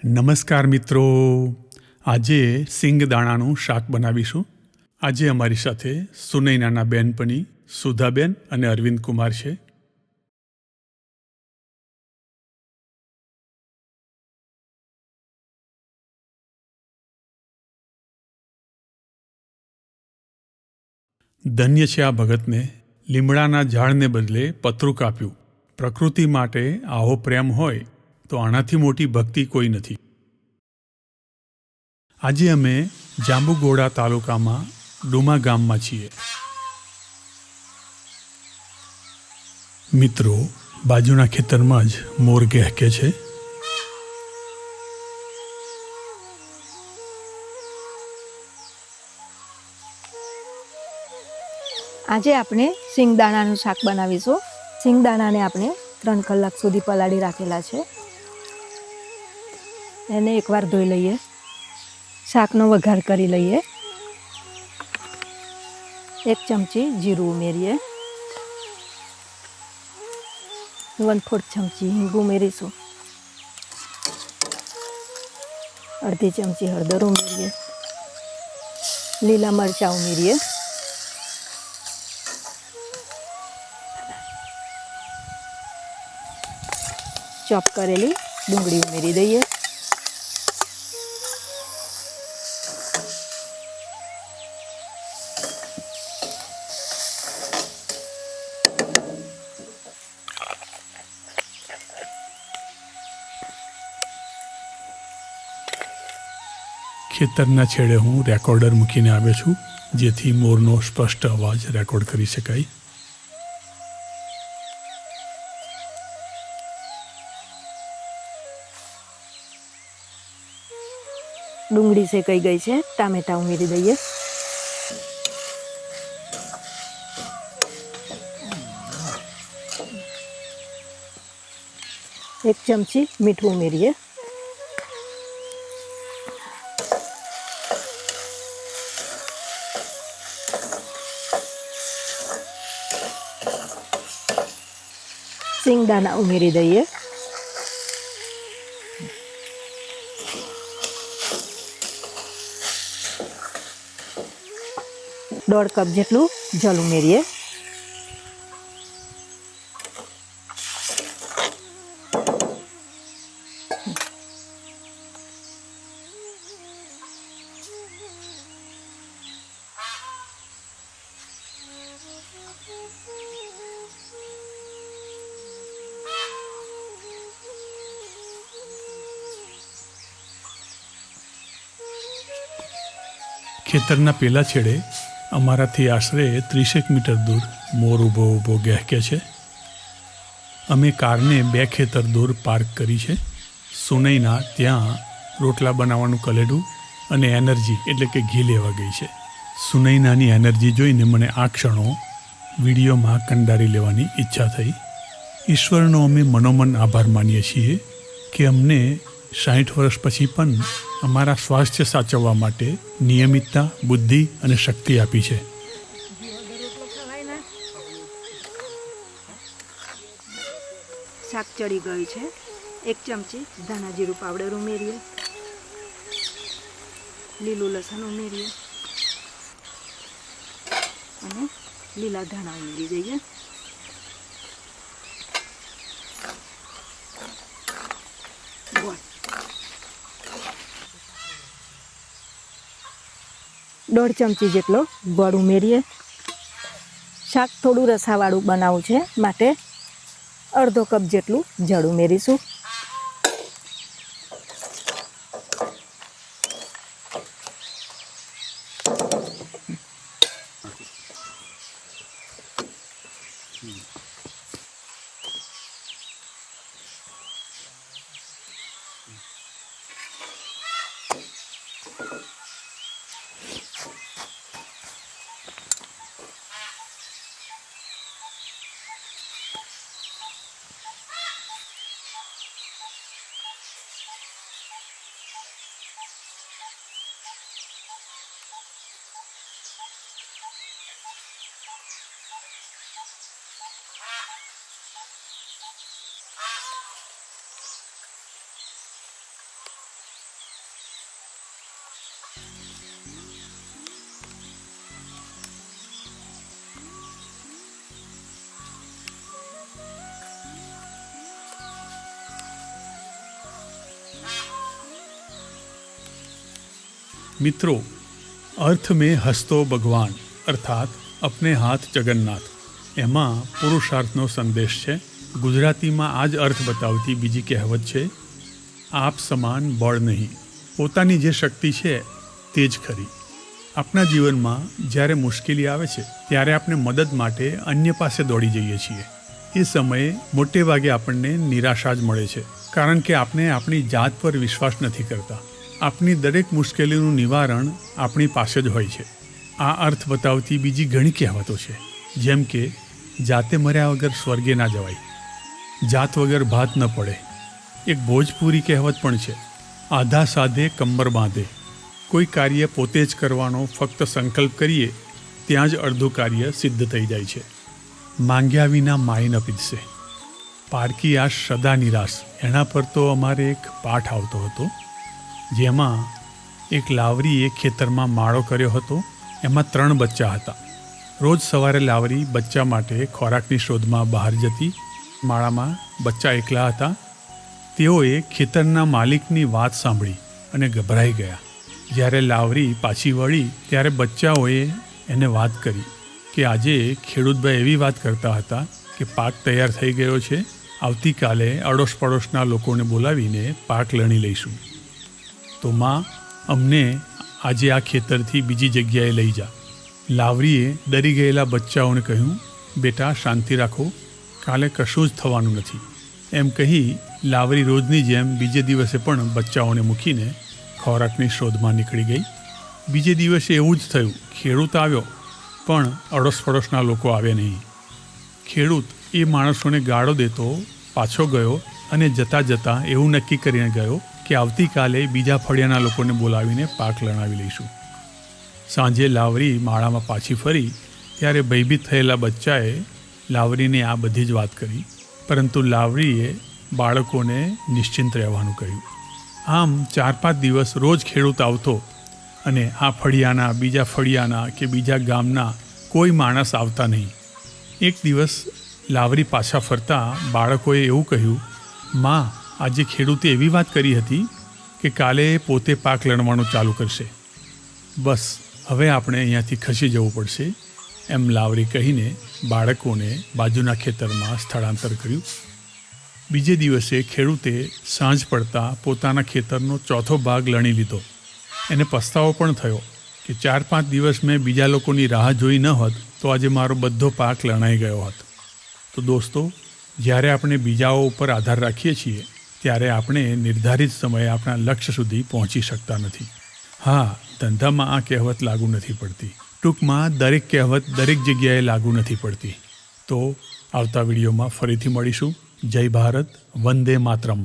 નમસ્કાર મિત્રો, આજે સિંગદાણાનું શાક બનાવીશું. આજે અમારી સાથે સુનૈનાના બહેનપણી સુધાબેન અને અરવિંદ કુમાર છે. ધન્ય છે આ ભગતને, લીમડાના ઝાડને બદલે પતરું કાપ્યું. પ્રકૃતિ માટે આવો પ્રેમ હોય તો આનાથી મોટી ભક્તિ કોઈ નથી. આજે અમે જાંબુઘોડા તાલુકામાં ડુમા ગામમાં છીએ. મિત્રો, બાજુના ખેતરમાં જ મોર ગહેકે છે. આજે આપણે સિંગદાણાનું શાક બનાવીશું. સિંગદાણાને આપણે 3 કલાક સુધી પલાળી રાખેલા છે. એને એકવાર ધોઈ લઈએ. શાકનો વઘાર કરી લઈએ. 1 ચમચી જીરું ઉમેરીએ. 1/4 ચમચી હિંગ ઉમેરીશું. અડધી ચમચી હળદર ઉમેરીએ. લીલા મરચાં ઉમેરીએ. ચોપ કરેલી ડુંગળી ઉમેરી દઈએ. ખેતરના છેડે હું રેકોર્ડર મૂકીને આવ્યો છું, જેથી મોરનો સ્પષ્ટ અવાજ રેકોર્ડ કરી શકાય. ડુંગળી શેકાઈ ગઈ છે. ટામેટાં ઉમેરી દઈએ. એક ચમચી મીઠું ઉમેરીએ. સિંગદાણા ઉમેરી દઈએ. દોઢ કપ જેટલું જલ ઉમેરીએ. ખેતરના પેલા છેડે અમારાથી આશરે 30 મીટર દૂર મોર ઊભો ગહેકે છે. અમે કારને 2 ખેતર દૂર પાર્ક કરી છે. સુનૈના ત્યાં રોટલા બનાવવાનું કલેડું અને એનર્જી એટલે કે ઘી લેવા ગઈ છે. સુનૈનાની એનર્જી જોઈને મને આ ક્ષણો વિડીયોમાં કંડારી લેવાની ઈચ્છા થઈ. ઈશ્વરનો અમે મનોમન આભાર માનીએ છીએ કે અમને 60 વર્ષ પછી પણ અમારા સ્વાસ્થ્ય સાચવવા માટે નિયમિતતા, બુદ્ધિ અને શક્તિ આપી છે. શાક ચડી ગયું છે. 1 ચમચી ધાણા જીરું પાવડર ઉમેરીએ. લીલું લસણ ઉમેરીએ અને લીલા ધાણા ઉમેરી દઈએ. ગોળ 1/2 ચમચી જેટલો ગોળ ઉમેરીએ. શાક થોડું રસાવાળું બનાવવું છે, માટે અડધો કપ જેટલું જળ ઉમેરીશું. મિત્રો, अर्थ में हसतो भगवान अर्थात अपने हाथ जगन्नाथ એમાં પુરુષાર્થનો સંદેશ છે. ગુજરાતીમાં આ જ અર્થ બતાવતી બીજી કહેવત છે, આપ સમાન બળ નહીં. પોતાની જે શક્તિ છે તે જ ખરી. આપણા જીવનમાં જ્યારે મુશ્કેલી આવે છે ત્યારે આપણે મદદ માટે અન્ય પાસે દોડી જઈએ છીએ. એ સમયે મોટે ભાગે આપણને નિરાશા જ મળે છે, કારણ કે આપણે આપણી જાત પર વિશ્વાસ નથી કરતા. આપણી દરેક મુશ્કેલીનું નિવારણ આપણી પાસે જ હોય છે. આ અર્થ બતાવતી બીજી ઘણી કહેવતો છે, જેમ કે જાતે મર્યા વગર સ્વર્ગે ના જવાય, જાત વગર ભાત ન પડે. એક ભોજપુરી કહેવત પણ છે, આધા સાધે કંબર બાંધે. કોઈ કાર્ય પોતે જ કરવાનો ફક્ત સંકલ્પ કરીએ ત્યાં જ અડધું કાર્ય સિદ્ધ થઈ જાય છે. માંગ્યા વિના માય ન પીરસે. પારકી આશ સદા નિરાશ. એના પર તો અમારે એક પાઠ આવતો હતો, જેમાં એક લાવરીએ ખેતરમાં માળો કર્યો હતો. એમાં 3 બચ્ચા હતા. રોજ સવારે લાવરી બચ્ચા માટે ખોરાકની શોધમાં બહાર જતી. માળામાં બચ્ચા એકલા હતા. તેઓએ ખેતરના માલિકની વાત સાંભળી અને ગભરાઈ ગયા. જ્યારે લાવરી પાછી વળી ત્યારે બચ્ચાઓએ એને વાત કરી કે આજે ખેડૂતભાઈ એવી વાત કરતા હતા કે પાક તૈયાર થઈ ગયો છે, આવતીકાલે અડોશ પડોશના લોકોને બોલાવીને પાક લણી લઈશું. તો માં, અમને આજે આ ખેતરથી બીજી જગ્યાએ લઈ જા. લાવરીએ ડરી ગયેલા બચ્ચાઓને કહ્યું, બેટા શાંતિ રાખો, કાલે કશું જ થવાનું નથી. એમ કહી લાવરી રોજની જેમ બીજે દિવસે પણ બચ્ચાઓને મૂકીને ખોરાકની શોધમાં નીકળી ગઈ. બીજે દિવસે એવું જ થયું. ખેડૂત આવ્યો પણ અડોશ પડોશના લોકો આવ્યા નહીં. ખેડૂત એ માણસોને ગાળો દેતો પાછો ગયો અને જતાં જતાં એવું નક્કી કરીને ગયો કે આવતીકાલે બીજા ફળિયાના લોકોને બોલાવીને પાક લણાવી લઈશું. સાંજે લાવરી માળામાં પાછી ફરી ત્યારે ભયભીત થયેલા બચ્ચાએ લાવરીને આ બધી જ વાત કરી, પરંતુ લાવરીએ બાળકોને નિશ્ચિંત રહેવાનું કહ્યું. આમ 4-5 દિવસ રોજ ખેડૂત આવતો અને આ ફળિયાના, બીજા ફળિયાના કે બીજા ગામના કોઈ માણસ આવતા નહીં. એક દિવસ લાવરી પાછા ફરતા બાળકોએ એવું કહ્યું, માં, આજે ખેડૂતે એવી વાત કરી હતી કે કાલે પોતે પાક લણવાનું ચાલુ કરશે. બસ હવે આપણે અહીંયાથી ખસી જવું પડશે. એમ લાવરી કહીને બાળકોને બાજુના ખેતરમાં સ્થળાંતર કર્યું. બીજે દિવસે ખેડૂતે સાંજ પડતા પોતાના ખેતરનો 4થો ભાગ લણી લીધો. એને પસ્તાવો પણ થયો કે 4-5 દિવસ મેં બીજા લોકોની રાહ જોઈ ન હોત તો આજે મારો બધો પાક લણાઈ ગયો હોત. તો દોસ્તો, જ્યારે આપણે બીજાઓ ઉપર આધાર રાખીએ છીએ ત્યારે આપણે નિર્ધારિત સમયે આપણા લક્ષ્ય સુધી પહોંચી શકતા નથી. હા, ધંધામાં આ કહેવત લાગુ નથી પડતી. ટૂંકમાં દરેક કહેવત દરેક જગ્યાએ લાગુ નથી પડતી. તો આવતા વિડીયોમાં ફરીથી મળીશું. જય ભારત, વંદે માતરમ.